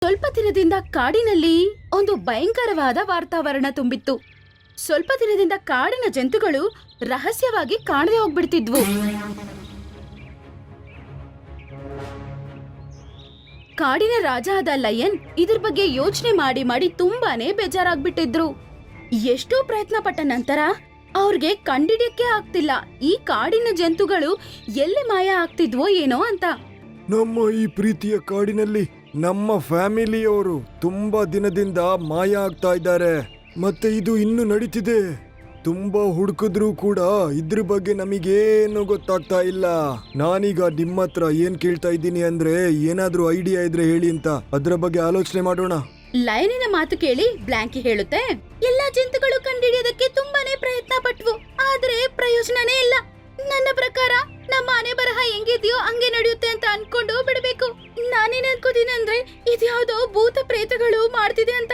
ಸ್ವಲ್ಪ ದಿನದಿಂದ ಕಾಡಿನಲ್ಲಿ ಒಂದು ಭಯಂಕರವಾದ ವಾತಾವರಣ ತುಂಬಿತ್ತು. ಸ್ವಲ್ಪ ದಿನದಿಂದ ಕಾಡಿನ ಜಂತುಗಳು ರಹಸ್ಯವಾಗಿ ಕಾಣದೆ ಹೋಗ್ಬಿಡ್ತಿದ್ವು. ಕಾಡಿನ ರಾಜ ಆದ ಲಯನ್ ಇದ್ರ ಬಗ್ಗೆ ಯೋಚನೆ ಮಾಡಿ ಮಾಡಿ ತುಂಬಾನೇ ಬೇಜಾರಾಗ್ಬಿಟ್ಟಿದ್ರು. ಎಷ್ಟೋ ಪ್ರಯತ್ನ ಪಟ್ಟ ನಂತರ ಅವ್ರಿಗೆ ಕಂಡಿಡಿಯಕ್ಕೆ ಆಗ್ತಿಲ್ಲ ಈ ಕಾಡಿನ ಜಂತುಗಳು ಎಲ್ಲಿ ಮಾಯ ಆಗ್ತಿದ್ವೋ ಏನೋ ಅಂತ. ನಮ್ಮ ಈ ಪ್ರೀತಿಯ ಕಾಡಿನಲ್ಲಿ ನಮ್ಮ ಫ್ಯಾಮಿಲಿಯವರು ತುಂಬಾ ದಿನದಿಂದ ಮಾಯ ಆಗ್ತಾ ಇದ್ದಾರೆ. ಮತ್ತೆ ಇದು ಇನ್ನು ನಡೀತಿದೆ. ತುಂಬಾ ಹುಡುಕಿದ್ರು ಕೂಡ ಇದ್ರ ಬಗ್ಗೆ ನಮಗೇನು ಗೊತ್ತಾಗ್ತಾ ಇಲ್ಲ. ನಾನೀಗ ನಿಮ್ಮ ಹತ್ರ ಏನ್ ಕೇಳ್ತಾ ಇದ್ದೀನಿ ಅಂದ್ರೆ ಏನಾದ್ರೂ ಐಡಿಯಾ ಇದ್ರೆ ಹೇಳಿ ಅಂತ. ಅದ್ರ ಬಗ್ಗೆ ಆಲೋಚನೆ ಮಾಡೋಣ. ಲಯನಿನ ಮಾತು ಕೇಳಿ ಬ್ಲಾಂಕಿ ಹೇಳುತ್ತೆ, ಎಲ್ಲಾ ಜಂತುಗಳು ಕಂಡಿಡಿಯೋದಕ್ಕೆ ತುಂಬಾನೇ ಪ್ರಯತ್ನ ಪಟ್ವು, ಆದ್ರೆ ಪ್ರಯೋಜನನೇ ಇಲ್ಲ. ನನ್ನ ಪ್ರಕಾರ ನಮ್ಮ ಮನೆ ಬರಹ ಹೆಂಗಿದ್ಯೋ ಹಂಗೆ ನಡೆಯುತ್ತೆ ಅಂತ ಅನ್ಕೊಂಡು ಬಿಡ್ಬೇಕು. ನಾನೇನ್ ಅನ್ಕೋತೀನಿ ಅಂದ್ರೆ ಇದ್ಯಾವುದೋ ಭೂತ ಪ್ರೇತಗಳು ಮಾಡ್ತಿದೆ ಅಂತ.